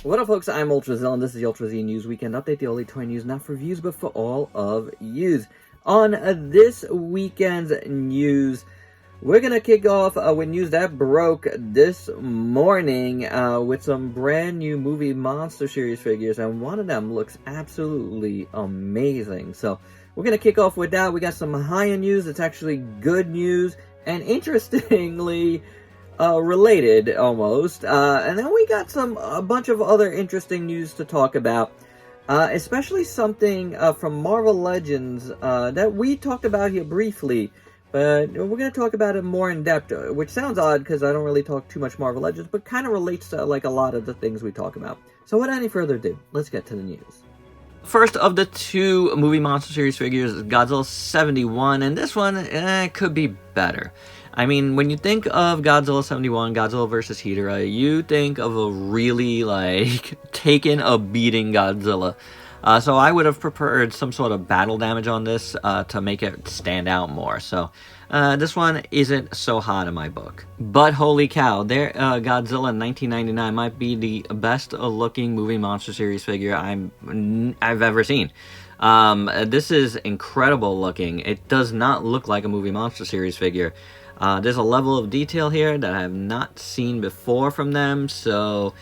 What up, folks? I'm UltraZilla, and this is the Ultra Z News Weekend Update, the only toy news not for views, but for all of yous. On this weekend's news, we're going to kick off with news that broke this morning with some brand new movie Monster Series figures, and one of them looks absolutely amazing. So we're going to kick off with that. We got some HIYA news. It's actually good news, and interestingly related almost, and then we got a bunch of other interesting news to talk about, especially something from Marvel Legends that we talked about here briefly, but we're going to talk about it more in depth, which sounds odd because I don't really talk too much Marvel Legends, but kind of relates to like a lot of the things we talk about. So without any further ado, let's get to the news. First of the two movie Monster Series figures is Godzilla 71, and this one could be better. I mean, when you think of Godzilla 71, Godzilla vs. Ghidorah, you think of a really, like, taken a beating Godzilla. So I would have preferred some sort of battle damage on this to make it stand out more. So this one isn't so hot in my book. But holy cow, their Godzilla 1999 might be the best looking movie Monster Series figure I've ever seen. This is incredible looking. It does not look like a movie Monster Series figure. There's a level of detail here that I have not seen before from them, so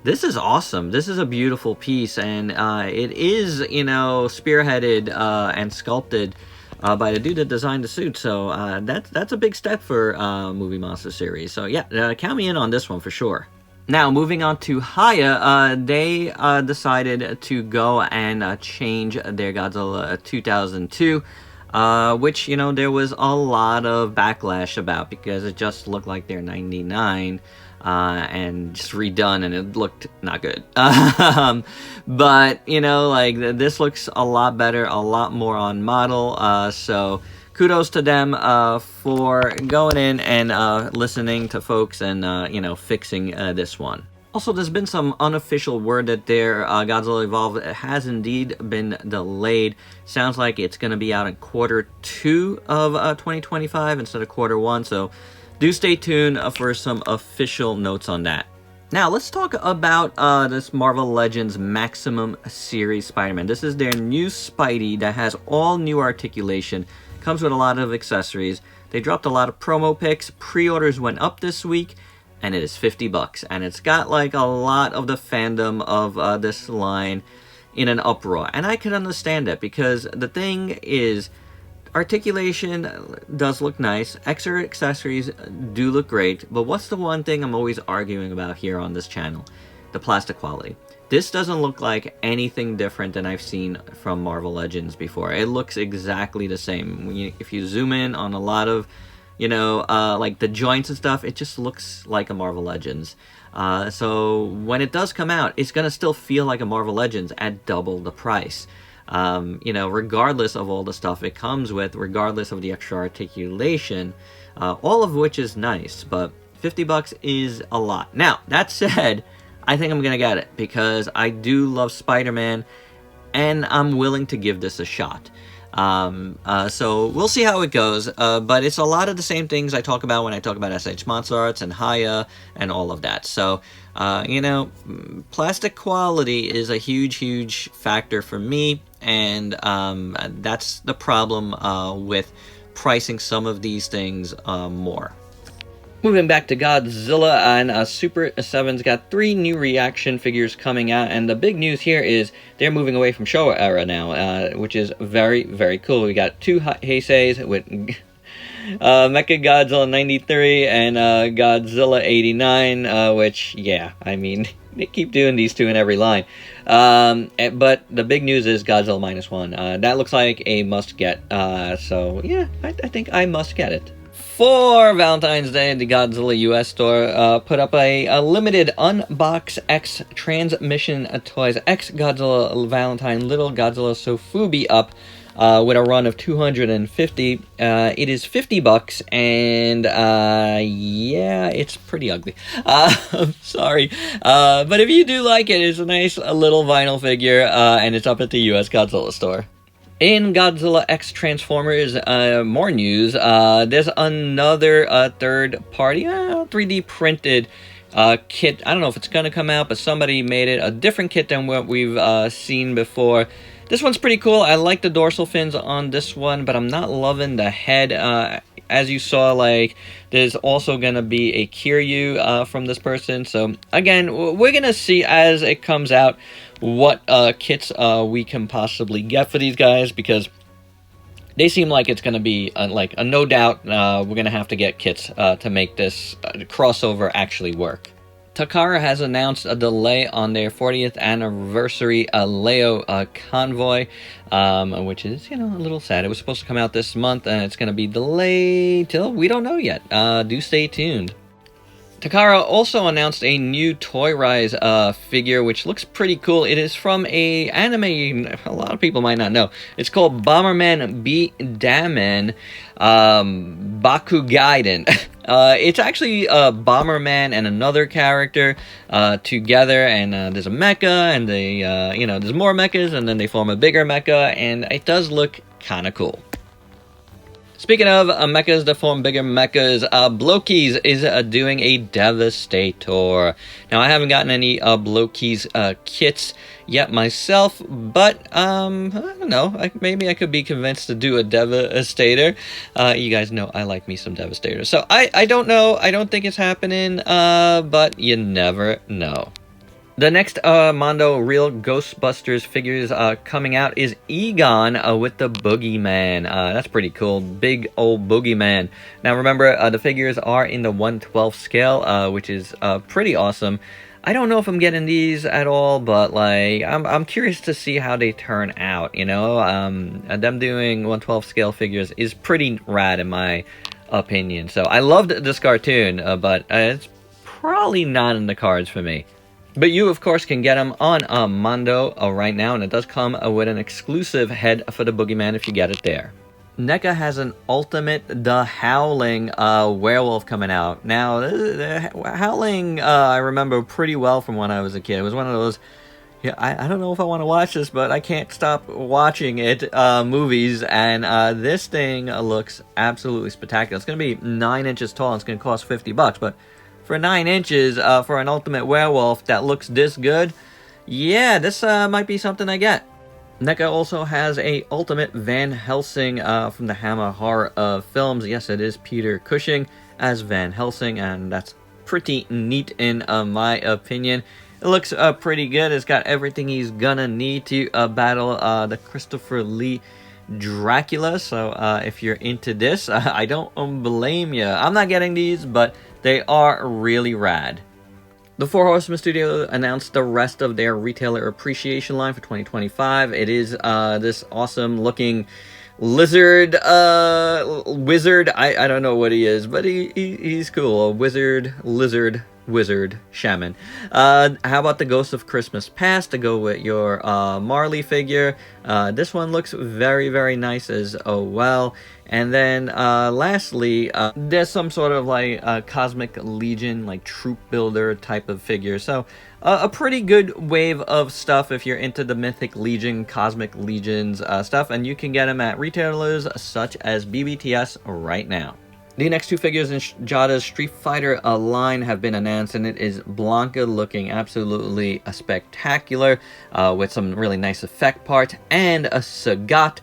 this is awesome. This is a beautiful piece, and it is, you know, spearheaded and sculpted by the dude that designed the suit, so that's a big step for movie Monster Series. So yeah, count me in on this one for sure. Now, moving on to HIYA, they decided to go and change their Godzilla 2002. Which, you know, there was a lot of backlash about because it just looked like they're 99 and just redone, and it looked not good. But, you know, like, this looks a lot better, a lot more on model, so kudos to them for going in and listening to folks and, you know, fixing this one. Also, there's been some unofficial word that their Godzilla Evolved has indeed been delayed. Sounds like it's going to be out in Q2 of 2025 instead of Q1, so do stay tuned for some official notes on that. Now, let's talk about this Marvel Legends Maximum Series Spider-Man. This is their new Spidey that has all new articulation, comes with a lot of accessories. They dropped a lot of promo pics. Pre-orders went up this week, and it is $50, and it's got like a lot of the fandom of this line in an uproar, and I can understand that because the thing is, articulation does look nice, extra accessories do look great, but what's the one thing I'm always arguing about here on this channel? The plastic quality. This doesn't look like anything different than I've seen from Marvel Legends before. It looks exactly the same. If you zoom in on a lot of, you know, like the joints and stuff, it just looks like a Marvel Legends. So when it does come out, it's going to still feel like a Marvel Legends at double the price. You know, regardless of all the stuff it comes with, regardless of the extra articulation, all of which is nice, but $50 is a lot. Now, that said, I think I'm going to get it because I do love Spider-Man, and I'm willing to give this a shot. So we'll see how it goes, but it's a lot of the same things I talk about when I talk about SH Monster Arts and HIYA and all of that. So, you know, plastic quality is a huge factor for me, and that's the problem with pricing some of these things more. Moving back to Godzilla, and SUPER7's got 3 new reaction figures coming out, and the big news here is they're moving away from Showa era now, which is very cool. We got 2 Heisei's with Mecha Godzilla 93 and Godzilla 89, which, yeah, I mean, they keep doing these 2 in every line. But the big news is Godzilla -1. That looks like a must-get, so yeah, I think I must get it. For Valentine's Day, the Godzilla US store put up a limited Unbox X Transmission Toys X Godzilla Valentine Little Godzilla Sofubi up with a run of 250. It is $50, and yeah, it's pretty ugly. I'm sorry, but if you do like it, it's a nice little vinyl figure, and it's up at the US Godzilla store. In Godzilla X Transformers, more news. There's another third-party 3D printed kit. I don't know if it's going to come out, but somebody made it a different kit than what we've seen before. This one's pretty cool. I like the dorsal fins on this one, but I'm not loving the head. As you saw, like, there's also going to be a Kiryu from this person. So, again, we're going to see as it comes out what kits we can possibly get for these guys, because they seem like it's going to be, like, a no doubt we're going to have to get kits to make this crossover actually work. Takara has announced a delay on their 40th anniversary Leo convoy, which is, you know, a little sad. It was supposed to come out this month, and it's going to be delayed till we don't know yet. Do stay tuned. Takara also announced a new Toy Rise figure, which looks pretty cool. It is from a anime a lot of people might not know. It's called Bomberman B-Daman Bakugaiden. It's actually Bomberman and another character together, and there's a mecha, and they, you know, there's more mechas, and then they form a bigger mecha, and it does look kind of cool. Speaking of mechas that form bigger mechas, Blokies is doing a Devastator. Now, I haven't gotten any Blokies kits yet myself, but I don't know. Maybe I could be convinced to do a Devastator. You guys know I like me some Devastator. So I don't know. I don't think it's happening, but you never know. The next Mondo Real Ghostbusters figures coming out is Egon with the Boogeyman. That's pretty cool. Big old Boogeyman. Now remember, the figures are in the 1/12 scale, which is pretty awesome. I don't know if I'm getting these at all, but like I'm curious to see how they turn out, you know? Them doing 1/12 scale figures is pretty rad in my opinion. So I loved this cartoon, but it's probably not in the cards for me. But you, of course, can get them on Mondo right now, and it does come with an exclusive head for the Boogeyman if you get it there. NECA has an Ultimate The Howling werewolf coming out. Now, the Howling, I remember pretty well from when I was a kid. It was one of those, yeah, I don't know if I want to watch this, but I can't stop watching it, movies, and this thing looks absolutely spectacular. It's going to be 9 inches tall, and it's going to cost $50, but for 9 inches, for an Ultimate Werewolf that looks this good, yeah, this might be something I get. NECA also has a Ultimate Van Helsing from the Hammer Horror films. Yes, it is Peter Cushing as Van Helsing, and that's pretty neat in my opinion. It looks pretty good. It's got everything he's gonna need to battle the Christopher Lee Dracula, so if you're into this, I don't blame you. I'm not getting these, but they are really rad. The Four Horsemen Studio announced the rest of their retailer appreciation line for 2025. It is this awesome looking lizard wizard. I don't know what he is, but he's cool. A wizard, lizard, wizard, shaman. How about the Ghost of Christmas Past to go with your Marley figure? This one looks very, very nice as well. And then lastly, there's some sort of like Cosmic Legion, like troop builder type of figure. So a pretty good wave of stuff if you're into the Mythic Legion, Cosmic Legions stuff, and you can get them at retailers such as BBTS right now. The next two figures in Jada's Street Fighter line have been announced, and it is Blanca looking absolutely spectacular with some really nice effect parts, and a Sagat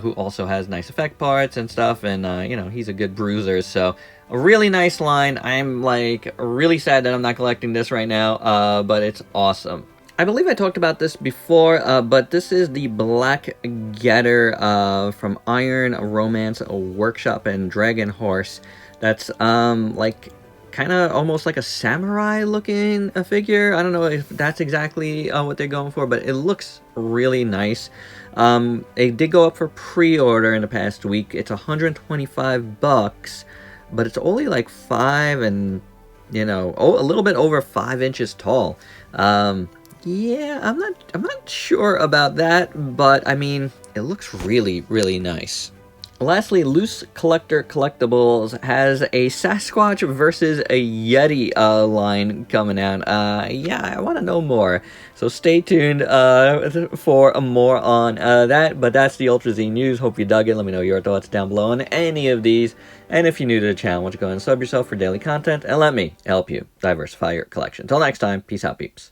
who also has nice effect parts and stuff, and you know, he's a good bruiser, so a really nice line. I'm like really sad that I'm not collecting this right now, but it's awesome. I believe I talked about this before, but this is the Black Getter from Iron Romance Workshop and Dragon Horse. That's like kind of almost like a samurai looking figure. I don't know if that's exactly what they're going for, but it looks really nice. It did go up for pre-order in the past week. It's $125, but it's only like 5 and, you know, a little bit over 5 inches tall. Yeah, I'm not sure about that, but I mean, it looks really, really nice. Lastly, Loose Collector Collectibles has a Sasquatch versus a Yeti line coming out. Yeah, I want to know more. So stay tuned for more on that. But that's the Ultra Z News. Hope you dug it. Let me know your thoughts down below on any of these. And if you're new to the channel, why don't you go ahead and sub yourself for daily content and let me help you diversify your collection. Until next time, peace out, peeps.